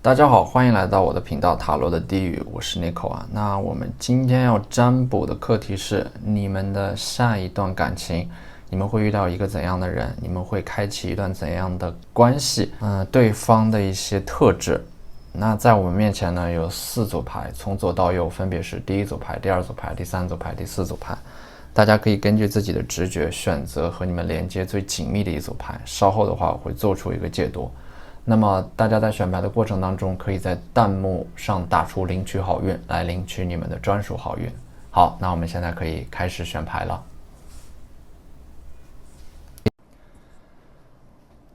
大家好，欢迎来到我的频道塔罗的低语，我是 Nico 啊。那我们今天要占卜的课题是你们的下一段感情，你们会遇到一个怎样的人，你们会开启一段怎样的关系，对方的一些特质。那在我们面前呢有4组牌，从左到右分别是第一组牌、第二组牌、第3组牌、第4组牌。大家可以根据自己的直觉选择和你们连接最紧密的一组牌，稍后的话我会做出一个解读。那么大家在选牌的过程当中，可以在弹幕上打出领取好运，来领取你们的专属好运。好，那我们现在可以开始选牌了。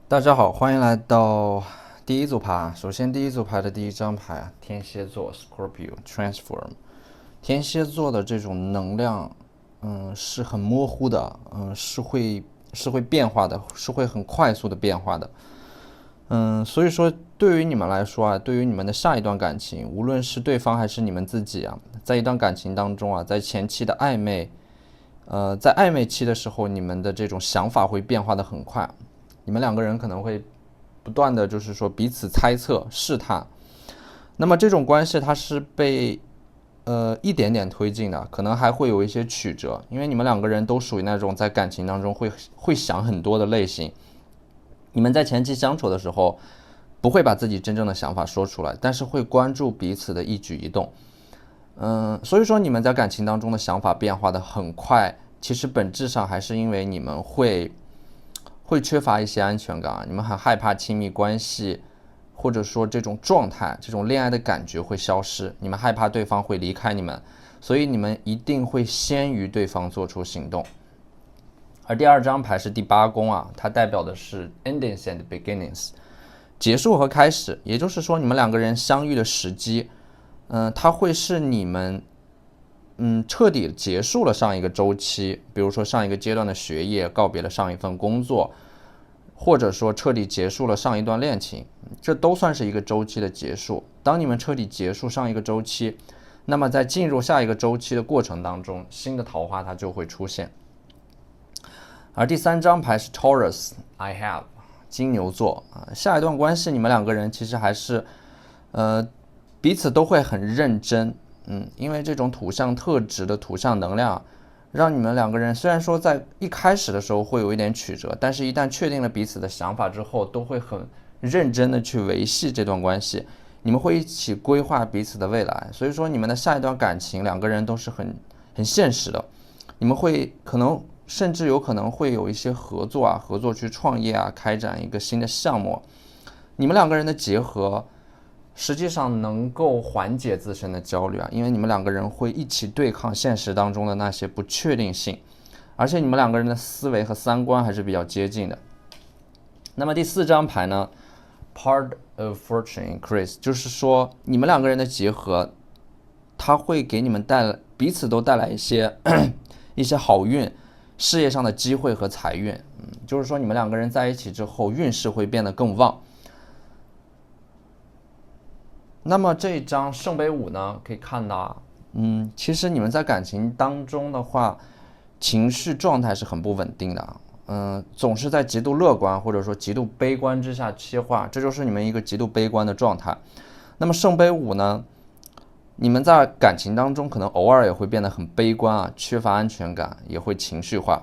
大家好，欢迎来到第一组牌。首先第一组牌的第一张牌，天蝎座 Scorpio Transform。天蝎座的这种能量是很模糊的，是会变化的，是会很快速的变化的。所以说对于你们来说啊，对于你们的下一段感情，无论是对方还是你们自己啊，在一段感情当中啊，在前期的暧昧，在暧昧期的时候，你们的这种想法会变化的很快，你们两个人可能会不断的就是说彼此猜测、试探，那么这种关系它是被一点点推进的，可能还会有一些曲折，因为你们两个人都属于那种在感情当中会想很多的类型。你们在前期相处的时候，不会把自己真正的想法说出来，但是会关注彼此的一举一动。所以说你们在感情当中的想法变化的很快，其实本质上还是因为你们会缺乏一些安全感，你们很害怕亲密关系，或者说这种状态，这种恋爱的感觉会消失，你们害怕对方会离开你们，所以你们一定会先于对方做出行动。而第二张牌是第8宫啊，它代表的是 endings and beginnings， 结束和开始，也就是说你们两个人相遇的时机，它会是你们彻底结束了上一个周期，比如说上一个阶段的学业，告别了上一份工作，或者说彻底结束了上一段恋情，这都算是一个周期的结束。当你们彻底结束上一个周期，那么在进入下一个周期的过程当中，新的桃花它就会出现。而第3张牌是 Taurus I have 金牛座啊，下一段关系你们两个人其实还是彼此都会很认真，因为这种土象特质的土象能量，让你们两个人虽然说在一开始的时候会有一点曲折，但是一旦确定了彼此的想法之后，都会很认真的去维系这段关系，你们会一起规划彼此的未来。所以说你们的下一段感情两个人都是很现实的，你们会甚至有可能会有一些合作去创业啊，开展一个新的项目。你们两个人的结合实际上能够缓解自身的焦虑啊，因为你们两个人会一起对抗现实当中的那些不确定性，而且你们两个人的思维和三观还是比较接近的。那么第4张牌呢 Part of Fortune Increase， 就是说你们两个人的结合，它会给你们彼此都带来一些好运，事业上的机会和财运，就是说你们两个人在一起之后，运势会变得更旺。那么这一张圣杯5呢，可以看到其实你们在感情当中的话，情绪状态是很不稳定的，总是在极度乐观或者说极度悲观之下切换，这就是你们一个极度悲观的状态。那么圣杯5呢，你们在感情当中可能偶尔也会变得很悲观啊，缺乏安全感，也会情绪化。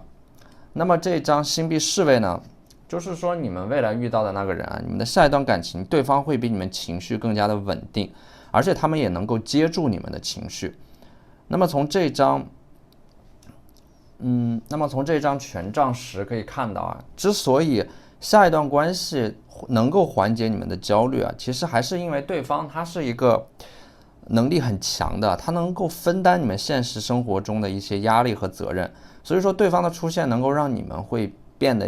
那么这张星币侍卫呢，就是说你们未来遇到的那个人啊，你们的下一段感情，对方会比你们情绪更加的稳定，而且他们也能够接住你们的情绪。那么从这张权杖10可以看到啊，之所以下一段关系能够缓解你们的焦虑啊，其实还是因为对方他是一个能力很强的，他能够分担你们现实生活中的一些压力和责任，所以说对方的出现能够让你们会变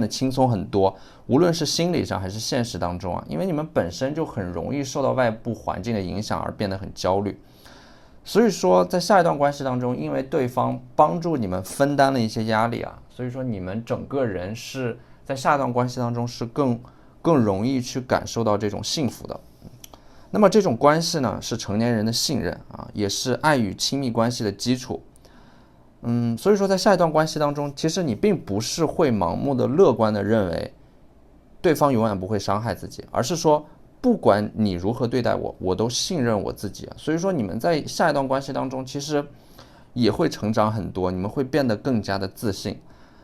得轻松很多，无论是心理上还是现实当中啊，因为你们本身就很容易受到外部环境的影响而变得很焦虑。所以说在下一段关系当中，因为对方帮助你们分担了一些压力啊，所以说你们整个人是在下一段关系当中是更容易去感受到这种幸福的。那么这种关系呢，是成年人的信任啊，也是爱与亲密关系的基础。所以说在下一段关系当中，其实你并不是会盲目的乐观的认为对方永远不会伤害自己，而是说不管你如何对待我，我都信任我自己啊。所以说你们在下一段关系当中，其实也会成长很多，你们会变得更加的自信。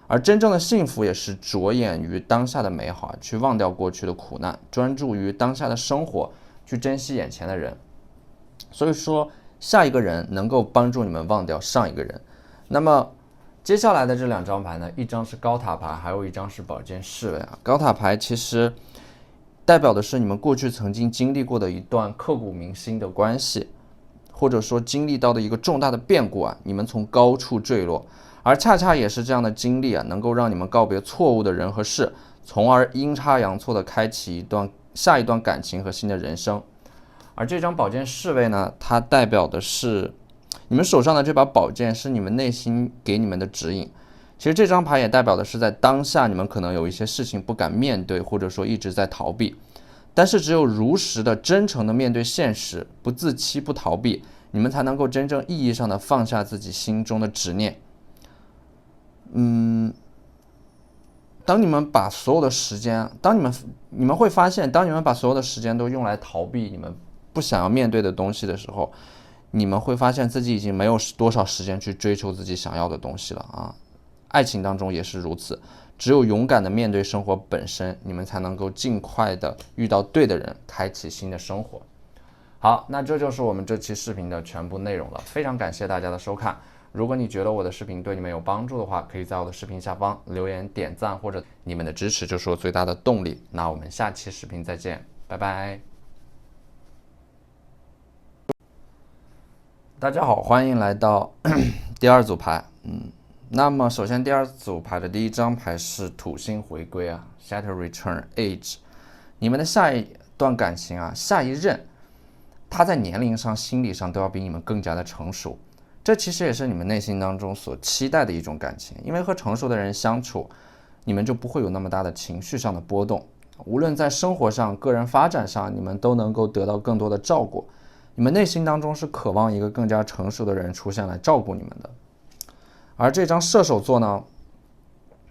而真正的幸福也是着眼于当下的美好，去忘掉过去的苦难，专注于当下的生活，去珍惜眼前的人。所以说，下一个人能够帮助你们忘掉上一个人。那么接下来的这2张牌呢，一张是高塔牌，还有一张是宝剑侍卫啊。高塔牌其实代表的是你们过去曾经经历过的一段刻骨铭心的关系，或者说经历到的一个重大的变故啊，你们从高处坠落，而恰恰也是这样的经历啊，能够让你们告别错误的人和事，从而阴差阳错的开启下一段感情和新的人生。而这张宝剑侍卫呢，它代表的是你们手上的这把宝剑是你们内心给你们的指引。其实这张牌也代表的是在当下你们可能有一些事情不敢面对，或者说一直在逃避，但是只有如实的真诚的面对现实，不自欺不逃避，你们才能够真正意义上的放下自己心中的执念。当你们把所有的时间，你们会发现，当你们把所有的时间都用来逃避你们不想要面对的东西的时候，你们会发现自己已经没有多少时间去追求自己想要的东西了啊！爱情当中也是如此，只有勇敢的面对生活本身，你们才能够尽快的遇到对的人，开启新的生活。好，那这就是我们这期视频的全部内容了，非常感谢大家的收看。如果你觉得我的视频对你们有帮助的话，可以在我的视频下方留言点赞，或者你们的支持就是我最大的动力。那我们下期视频再见，拜拜。大家好，欢迎来到第2组牌。那么首先第2组牌的第1张牌是土星回归啊 ，Saturn Return Age。你们的下一段感情啊，下一任，他在年龄上、心理上都要比你们更加的成熟。这其实也是你们内心当中所期待的一种感情，因为和成熟的人相处，你们就不会有那么大的情绪上的波动。无论在生活上、个人发展上，你们都能够得到更多的照顾。你们内心当中是渴望一个更加成熟的人出现来照顾你们的。而这张射手座呢，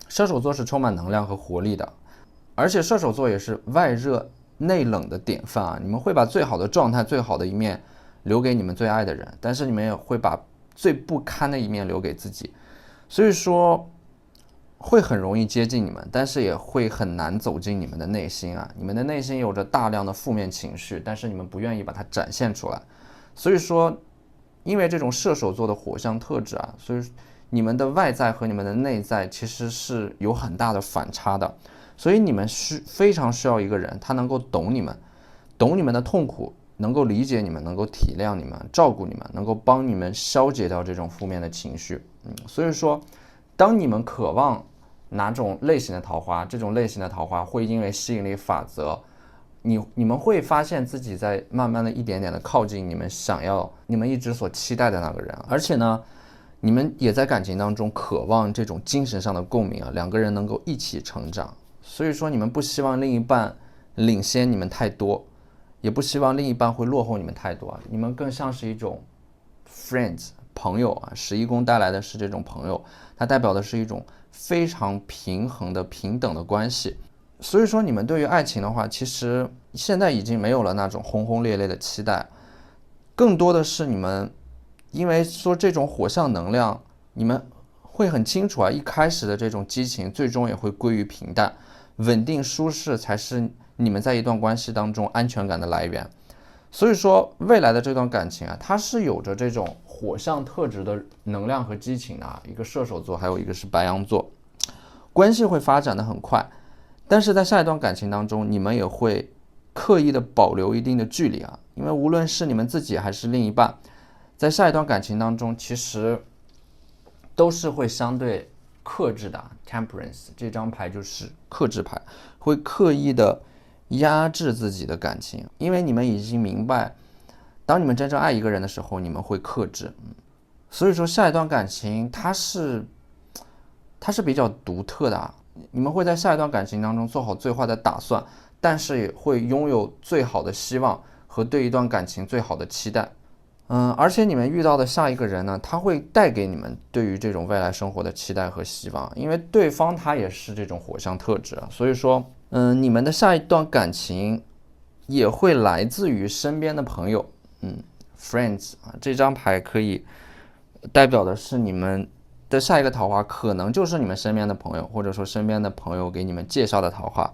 射手座是充满能量和活力的，而且射手座也是外热内冷的典范啊！你们会把最好的状态、最好的一面留给你们最爱的人，但是你们也会把最不堪的一面留给自己，所以说会很容易接近你们，但是也会很难走进你们的内心啊！你们的内心有着大量的负面情绪，但是你们不愿意把它展现出来，所以说，因为这种射手座的火象特质啊，所以你们的外在和你们的内在其实是有很大的反差的，所以你们非常需要一个人，他能够懂你们的痛苦，能够理解你们，能够体谅你们，照顾你们，能够帮你们消解掉这种负面的情绪。所以说，当你们渴望哪种类型的桃花，这种类型的桃花会因为吸引力法则，你们会发现自己在慢慢的一点点的靠近你们一直所期待的那个人，而且呢，你们也在感情当中渴望这种精神上的共鸣啊，两个人能够一起成长。所以说，你们不希望另一半领先你们太多，也不希望另一半会落后你们太多啊，你们更像是一种 friends 朋友啊。11宫带来的是这种朋友，它代表的是一种非常平衡的平等的关系。所以说你们对于爱情的话，其实现在已经没有了那种轰轰烈烈的期待，更多的是你们因为说这种火象能量，你们会很清楚啊，一开始的这种激情最终也会归于平淡，稳定舒适才是你们在一段关系当中安全感的来源。所以说未来的这段感情啊，它是有着这种火象特质的能量和激情的啊，一个射手座还有一个是白羊座，关系会发展的很快，但是在下一段感情当中，你们也会刻意的保留一定的距离啊，因为无论是你们自己还是另一半，在下一段感情当中其实都是会相对克制的。 Temperance 这张牌就是克制牌，会刻意的压制自己的感情，因为你们已经明白，当你们真正爱一个人的时候，你们会克制。所以说下一段感情它是比较独特的啊，你们会在下一段感情当中做好最坏的打算，但是也会拥有最好的希望和对一段感情最好的期待。而且你们遇到的下一个人呢，他会带给你们对于这种未来生活的期待和希望，因为对方他也是这种火象特质啊，所以说，你们的下一段感情也会来自于身边的朋友。friends 啊，这张牌可以代表的是你们的下一个桃花可能就是你们身边的朋友，或者说身边的朋友给你们介绍的桃花。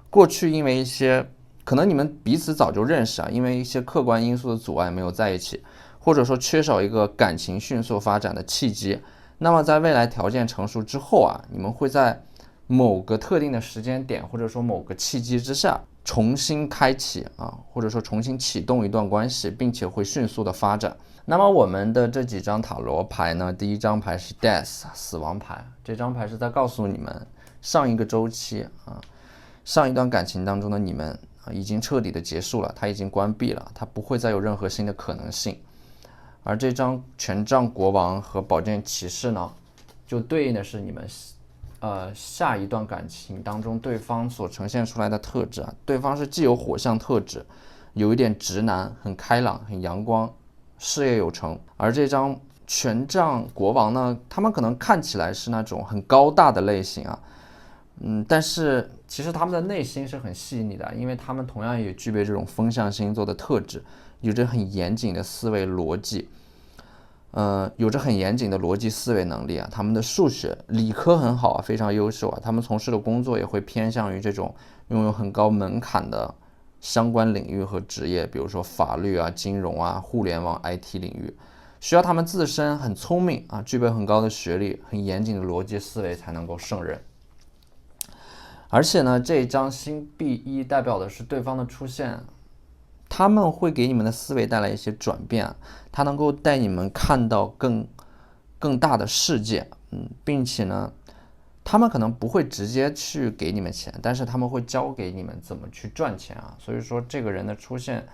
过去因为一些可能你们彼此早就认识因为一些客观因素的阻碍没有在一起，或者说缺少一个感情迅速发展的契机。那么在未来条件成熟之后你们会在某个特定的时间点，或者说某个契机之下重新开启或者说重新启动一段关系，并且会迅速的发展。那么我们的这几张塔罗牌呢，第一张牌是 Death 死亡牌，这张牌是在告诉你们上一个周期上一段感情当中的你们已经彻底的结束了，它已经关闭了，它不会再有任何新的可能性。而这张权杖国王和宝剑骑士呢，就对应的是你们下一段感情当中对方所呈现出来的特质对方是既有火象特质，有一点直男，很开朗，很阳光，事业有成。而这张权杖国王呢，他们可能看起来是那种很高大的类型但是其实他们的内心是很细腻的，因为他们同样也具备这种风象星座的特质，有着很严谨的思维逻辑，有着很严谨的逻辑思维能力他们的数学理科很好非常优秀他们从事的工作也会偏向于这种拥有很高门槛的相关领域和职业，比如说法律金融互联网 IT 领域，需要他们自身很聪明具备很高的学历，很严谨的逻辑思维才能够胜任。而且呢，这一张星币一代表的是对方的出现，他们会给你们的思维带来一些转变，他能够带你们看到更大的世界，并且呢，他们可能不会直接去给你们钱，但是他们会教给你们怎么去赚钱所以说这个人的出现，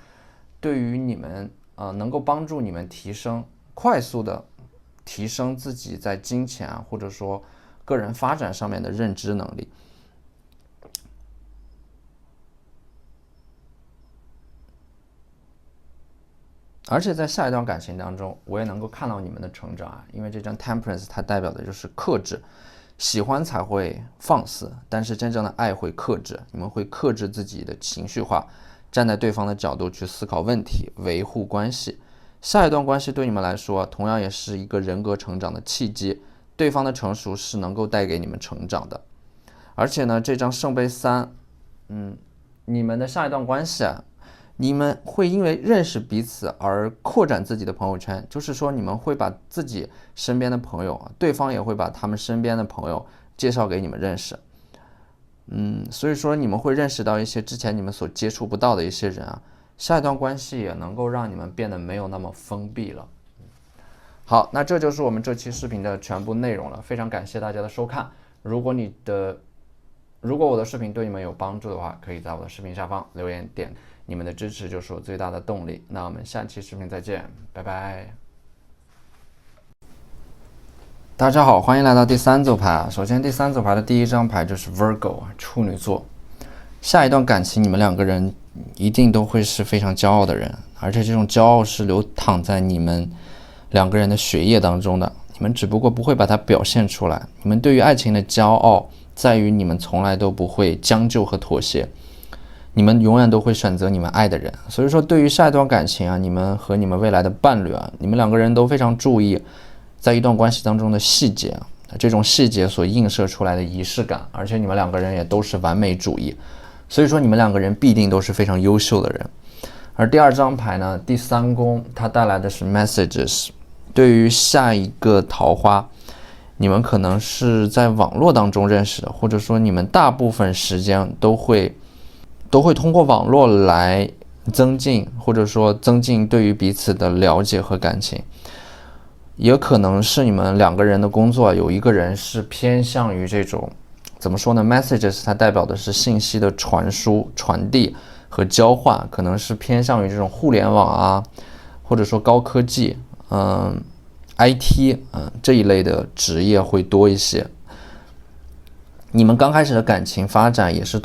对于你们能够帮助你们快速的提升自己在金钱或者说个人发展上面的认知能力。而且在下一段感情当中，我也能够看到你们的成长因为这张 Temperance 它代表的就是克制，喜欢才会放肆，但是真正的爱会克制，你们会克制自己的情绪化，站在对方的角度去思考问题，维护关系。下一段关系对你们来说同样也是一个人格成长的契机，对方的成熟是能够带给你们成长的。而且呢，这张圣杯3，你们的下一段关系你们会因为认识彼此而扩展自己的朋友圈，就是说你们会把自己身边的朋友对方也会把他们身边的朋友介绍给你们认识。所以说你们会认识到一些之前你们所接触不到的一些人下一段关系也能够让你们变得没有那么封闭了。好，那这就是我们这期视频的全部内容了，非常感谢大家的收看。如果我的视频对你们有帮助的话，可以在我的视频下方留言点，你们的支持就是我最大的动力。那我们下期视频再见，拜拜。大家好，欢迎来到第三组牌。首先第三组牌的第一张牌就是 Virgo 处女座。下一段感情你们两个人一定都会是非常骄傲的人，而且这种骄傲是流淌在你们两个人的血液当中的，你们只不过不会把它表现出来。你们对于爱情的骄傲在于你们从来都不会将就和妥协，你们永远都会选择你们爱的人。所以说对于下一段感情你们和你们未来的伴侣你们两个人都非常注意在一段关系当中的细节这种细节所映射出来的仪式感，而且你们两个人也都是完美主义，所以说你们两个人必定都是非常优秀的人。而第二张牌呢，第三宫，它带来的是 messages， 对于下一个桃花，你们可能是在网络当中认识的，或者说你们大部分时间都会通过网络来增进，或者说增进对于彼此的了解和感情。也可能是你们两个人的工作有一个人是偏向于这种怎么说呢 messages 它代表的是信息的传输传递和交换，可能是偏向于这种互联网或者说高科技IT 这一类的职业会多一些。你们刚开始的感情发展也是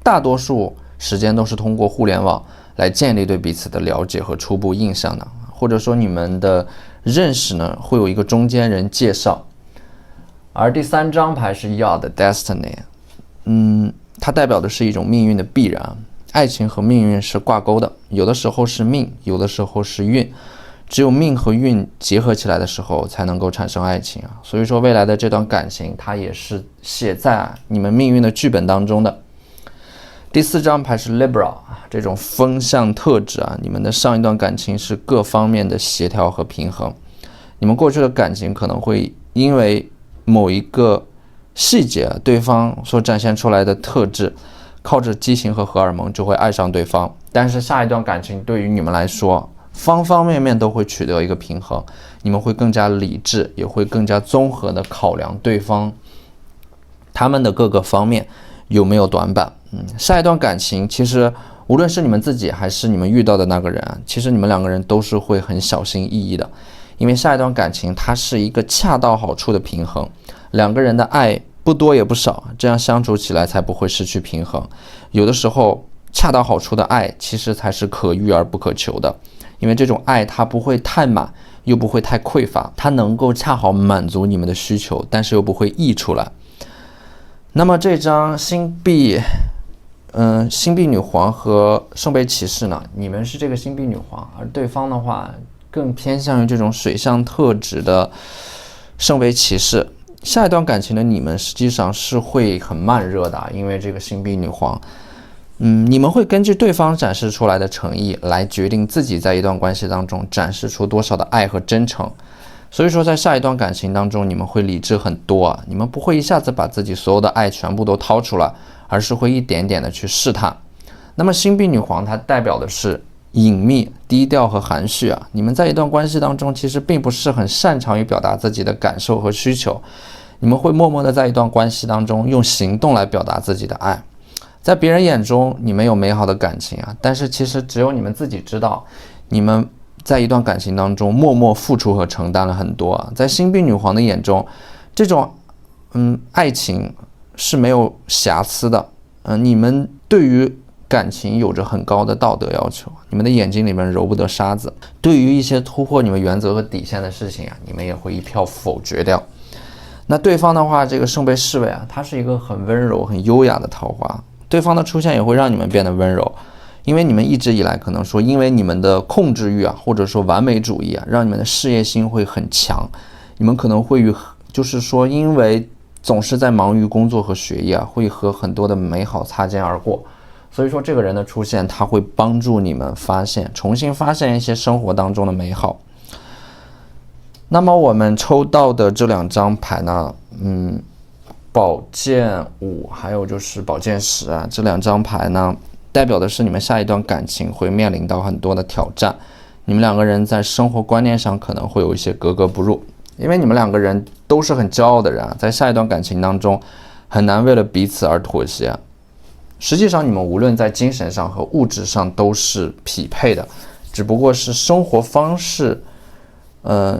大多数时间都是通过互联网来建立对彼此的了解和初步印象的，或者说你们的认识呢会有一个中间人介绍。而第三张牌是 Yacht Destiny， 它代表的是一种命运的必然。爱情和命运是挂钩的，有的时候是命，有的时候是运，只有命和运结合起来的时候才能够产生爱情啊。所以说未来的这段感情它也是写在你们命运的剧本当中的。第4张牌是 Libra， 这种风象特质啊，你们的上一段感情是各方面的协调和平衡。你们过去的感情可能会因为某一个细节，对方所展现出来的特质，靠着激情和荷尔蒙就会爱上对方。但是下一段感情对于你们来说，方方面面都会取得一个平衡，你们会更加理智，也会更加综合的考量对方他们的各个方面有没有短板。下一段感情其实无论是你们自己还是你们遇到的那个人啊，其实你们两个人都是会很小心翼翼的，因为下一段感情它是一个恰到好处的平衡，两个人的爱不多也不少，这样相处起来才不会失去平衡。有的时候恰到好处的爱其实才是可遇而不可求的，因为这种爱它不会太满又不会太匮乏，它能够恰好满足你们的需求，但是又不会溢出来。那么这张星币女皇和圣杯骑士呢，你们是这个星币女皇，而对方的话更偏向于这种水象特质的圣杯骑士。下一段感情的你们实际上是会很慢热的，因为这个星币女皇你们会根据对方展示出来的诚意来决定自己在一段关系当中展示出多少的爱和真诚。所以说在下一段感情当中，你们会理智很多啊，你们不会一下子把自己所有的爱全部都掏出来，而是会一点点的去试探。那么星币女皇它代表的是隐秘、低调和含蓄啊，你们在一段关系当中其实并不是很擅长于表达自己的感受和需求，你们会默默的在一段关系当中用行动来表达自己的爱。在别人眼中你们有美好的感情啊，但是其实只有你们自己知道，你们在一段感情当中默默付出和承担了很多啊。在星币女皇的眼中，这种爱情是没有瑕疵的，你们对于感情有着很高的道德要求，你们的眼睛里面揉不得沙子，对于一些突破你们原则和底线的事情啊，你们也会一票否决掉。那对方的话，这个圣杯侍卫啊，它是一个很温柔很优雅的桃花，对方的出现也会让你们变得温柔，因为你们一直以来可能说因为你们的控制欲啊，或者说完美主义啊，让你们的事业心会很强，你们可能会就是说因为总是在忙于工作和学业啊，会和很多的美好擦肩而过。所以说这个人的出现，他会帮助你们重新发现一些生活当中的美好。那么我们抽到的这2张牌呢，宝剑5还有就是宝剑10啊，这2张牌呢代表的是你们下一段感情会面临到很多的挑战，你们两个人在生活观念上可能会有一些格格不入，因为你们两个人都是很骄傲的人啊，在下一段感情当中很难为了彼此而妥协。实际上你们无论在精神上和物质上都是匹配的，只不过是生活方式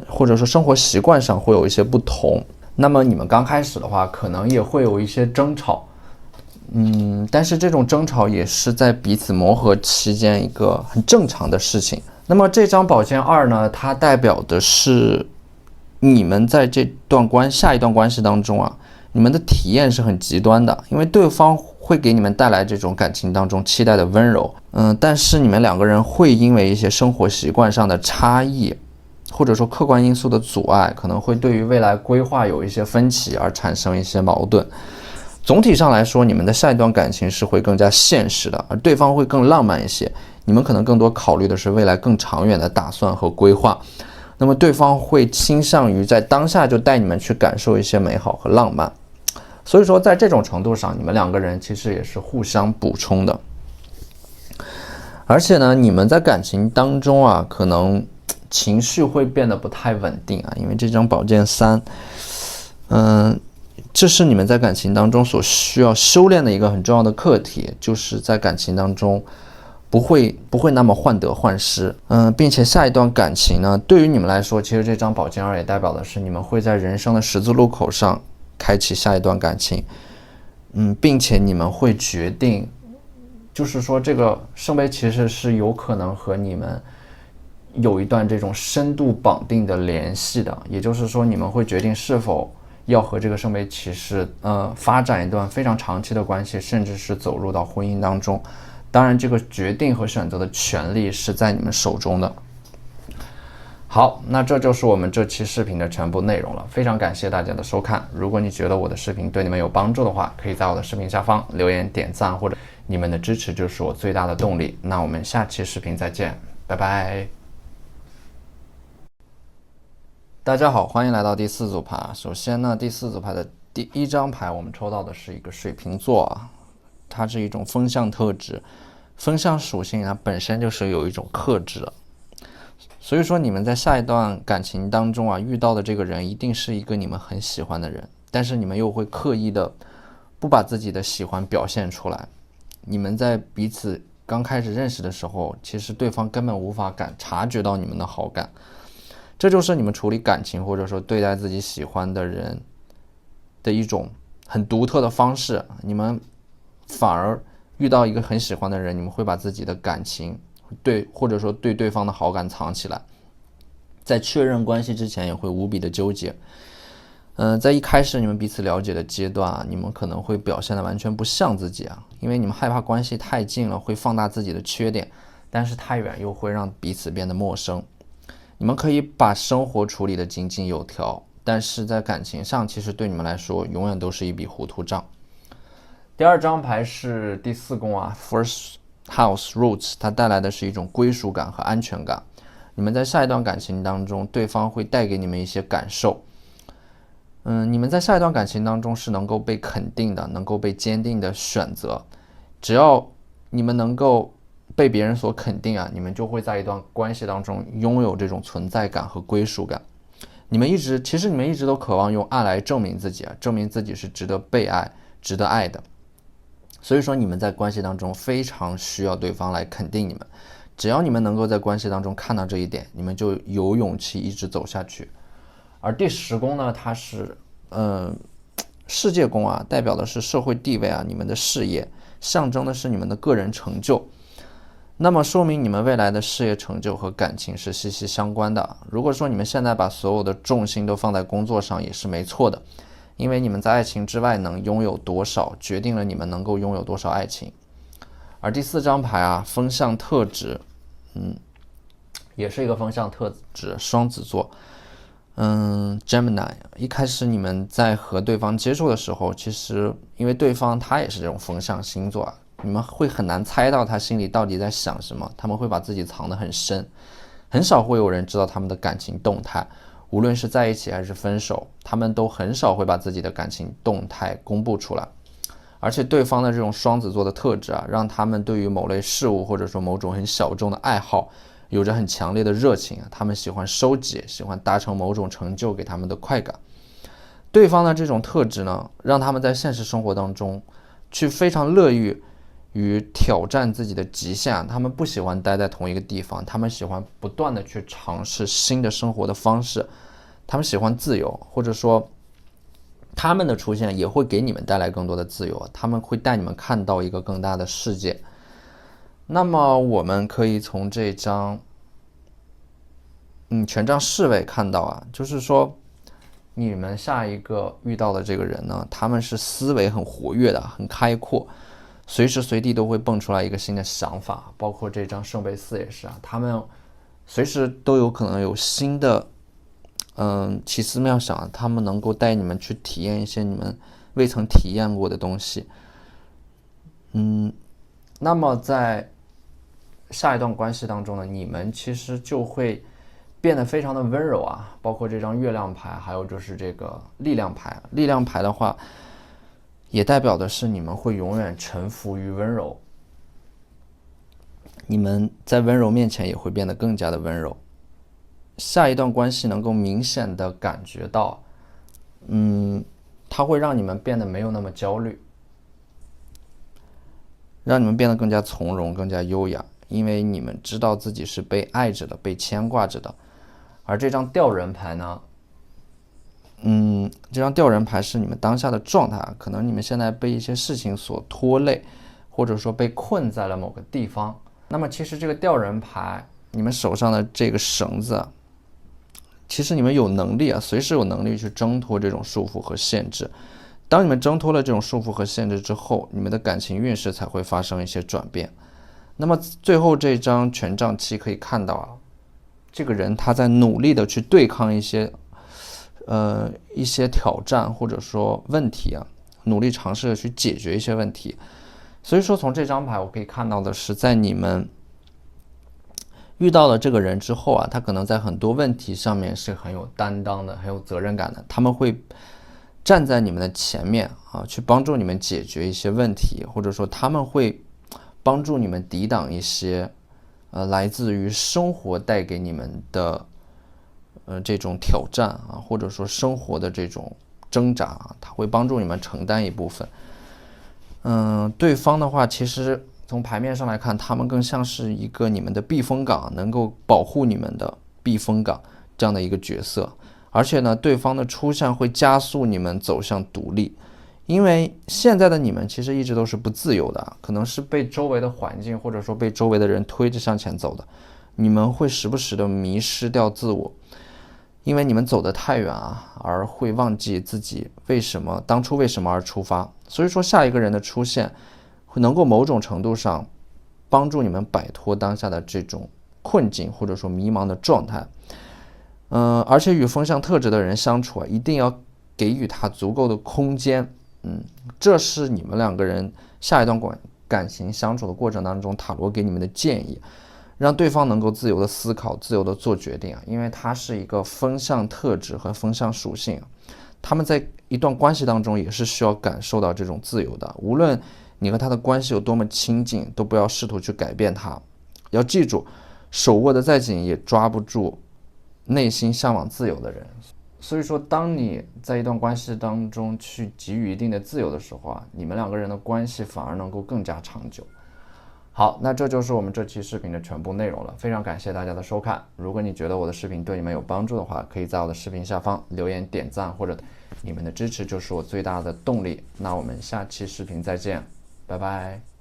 或者说生活习惯上会有一些不同。那么你们刚开始的话可能也会有一些争吵，但是这种争吵也是在彼此磨合期间一个很正常的事情。那么这张宝剑2呢，它代表的是你们在下一段关系当中啊，你们的体验是很极端的，因为对方会给你们带来这种感情当中期待的温柔，但是你们两个人会因为一些生活习惯上的差异，或者说客观因素的阻碍，可能会对于未来规划有一些分歧而产生一些矛盾。总体上来说，你们的下一段感情是会更加现实的，而对方会更浪漫一些，你们可能更多考虑的是未来更长远的打算和规划，那么对方会倾向于在当下就带你们去感受一些美好和浪漫。所以说在这种程度上，你们两个人其实也是互相补充的。而且呢，你们在感情当中啊，可能情绪会变得不太稳定啊，因为这张宝剑3，这是你们在感情当中所需要修炼的一个很重要的课题，就是在感情当中不会那么患得患失，并且下一段感情呢，对于你们来说，其实这张宝剑2也代表的是你们会在人生的十字路口上开启下一段感情，并且你们会决定，就是说这个圣杯骑士是有可能和你们有一段这种深度绑定的联系的，也就是说你们会决定是否要和这个圣杯骑士发展一段非常长期的关系，甚至是走入到婚姻当中。当然，这个决定和选择的权利是在你们手中的。好，那这就是我们这期视频的全部内容了。非常感谢大家的收看。如果你觉得我的视频对你们有帮助的话，可以在我的视频下方留言点赞，或者你们的支持就是我最大的动力。那我们下期视频再见，拜拜。大家好，欢迎来到第4组牌。首先呢，第4组牌的第一张牌，我们抽到的是一个水瓶座啊，它是一种风象特质，风象属性它本身就是有一种克制的。所以说你们在下一段感情当中啊，遇到的这个人一定是一个你们很喜欢的人，但是你们又会刻意的不把自己的喜欢表现出来。你们在彼此刚开始认识的时候，其实对方根本无法察觉到你们的好感。这就是你们处理感情或者说对待自己喜欢的人的一种很独特的方式。你们反而遇到一个很喜欢的人，你们会把自己的感情或者说对对方的好感藏起来，在确认关系之前也会无比的纠结。在一开始你们彼此了解的阶段啊，你们可能会表现的完全不像自己啊，因为你们害怕关系太近了会放大自己的缺点，但是太远又会让彼此变得陌生。你们可以把生活处理得井井有条，但是在感情上其实对你们来说永远都是一笔糊涂账。第二张牌是第4宫啊 ，First House Roots， 它带来的是一种归属感和安全感。你们在下一段感情当中，对方会带给你们一些感受。你们在下一段感情当中是能够被肯定的，能够被坚定的选择。只要你们能够被别人所肯定啊，你们就会在一段关系当中拥有这种存在感和归属感。其实你们一直都渴望用爱来证明自己啊，证明自己是值得被爱、值得爱的。所以说你们在关系当中非常需要对方来肯定你们。只要你们能够在关系当中看到这一点，你们就有勇气一直走下去。而第10宫呢，它是世界宫啊，代表的是社会地位啊，你们的事业，象征的是你们的个人成就。那么说明你们未来的事业成就和感情是息息相关的。如果说你们现在把所有的重心都放在工作上，也是没错的，因为你们在爱情之外能拥有多少，决定了你们能够拥有多少爱情。而第4张牌啊，风象特质，也是一个风象特质，双子座。Gemini， 一开始你们在和对方接触的时候，其实因为对方他也是这种风象星座啊，你们会很难猜到他心里到底在想什么，他们会把自己藏得很深，很少会有人知道他们的感情动态，无论是在一起还是分手，他们都很少会把自己的感情动态公布出来。而且对方的这种双子座的特质啊，让他们对于某类事物或者说某种很小众的爱好有着很强烈的热情啊，他们喜欢收集，喜欢达成某种成就给他们的快感。对方的这种特质呢，让他们在现实生活当中去非常乐于挑战自己的极限，他们不喜欢待在同一个地方，他们喜欢不断的去尝试新的生活的方式，他们喜欢自由，或者说他们的出现也会给你们带来更多的自由，他们会带你们看到一个更大的世界。那么我们可以从这张权杖侍卫看到啊，就是说你们下一个遇到的这个人呢，他们是思维很活跃的，很开阔，随时随地都会蹦出来一个新的想法。包括这张圣杯4也是啊，他们随时都有可能有新的奇思妙想，他们能够带你们去体验一些你们未曾体验过的东西。那么在下一段关系当中呢，你们其实就会变得非常的温柔啊，包括这张月亮牌，还有就是这个力量牌。力量牌的话，也代表的是你们会永远臣服于温柔，你们在温柔面前也会变得更加的温柔。下一段关系能够明显的感觉到，它会让你们变得没有那么焦虑，让你们变得更加从容，更加优雅，因为你们知道自己是被爱着的，被牵挂着的。而这张吊人牌呢，这张吊人牌是你们当下的状态，可能你们现在被一些事情所拖累，或者说被困在了某个地方。那么其实这个吊人牌，你们手上的这个绳子，其实你们有能力啊，随时有能力去挣脱这种束缚和限制。当你们挣脱了这种束缚和限制之后，你们的感情运势才会发生一些转变。那么最后这张权杖七可以看到啊，这个人他在努力的去对抗一些挑战或者说问题啊，努力尝试着去解决一些问题。所以说从这张牌我可以看到的是，在你们遇到了这个人之后啊，他可能在很多问题上面是很有担当的，很有责任感的，他们会站在你们的前面啊，去帮助你们解决一些问题，或者说他们会帮助你们抵挡一些来自于生活带给你们的这种挑战啊，或者说生活的这种挣扎啊，他会帮助你们承担一部分。对方的话，其实从牌面上来看，他们更像是一个你们的避风港，能够保护你们的避风港这样的一个角色。而且呢，对方的出现会加速你们走向独立，因为现在的你们其实一直都是不自由的，可能是被周围的环境或者说被周围的人推着向前走的，你们会时不时的迷失掉自我，因为你们走得太远啊，而会忘记自己当初为什么而出发。所以说下一个人的出现会能够某种程度上帮助你们摆脱当下的这种困境或者说迷茫的状态。而且与风象特质的人相处啊，一定要给予他足够的空间。这是你们两个人下一段感情相处的过程当中，塔罗给你们的建议，让对方能够自由的思考，自由的做决定啊，因为它是一个风象特质和风象属性，他们在一段关系当中也是需要感受到这种自由的。无论你和他的关系有多么亲近，都不要试图去改变他。要记住，手握得再紧也抓不住内心向往自由的人。所以说，当你在一段关系当中去给予一定的自由的时候啊，你们两个人的关系反而能够更加长久。好，那这就是我们这期视频的全部内容了，非常感谢大家的收看。如果你觉得我的视频对你们有帮助的话，可以在我的视频下方留言点赞，或者你们的支持就是我最大的动力。那我们下期视频再见，拜拜。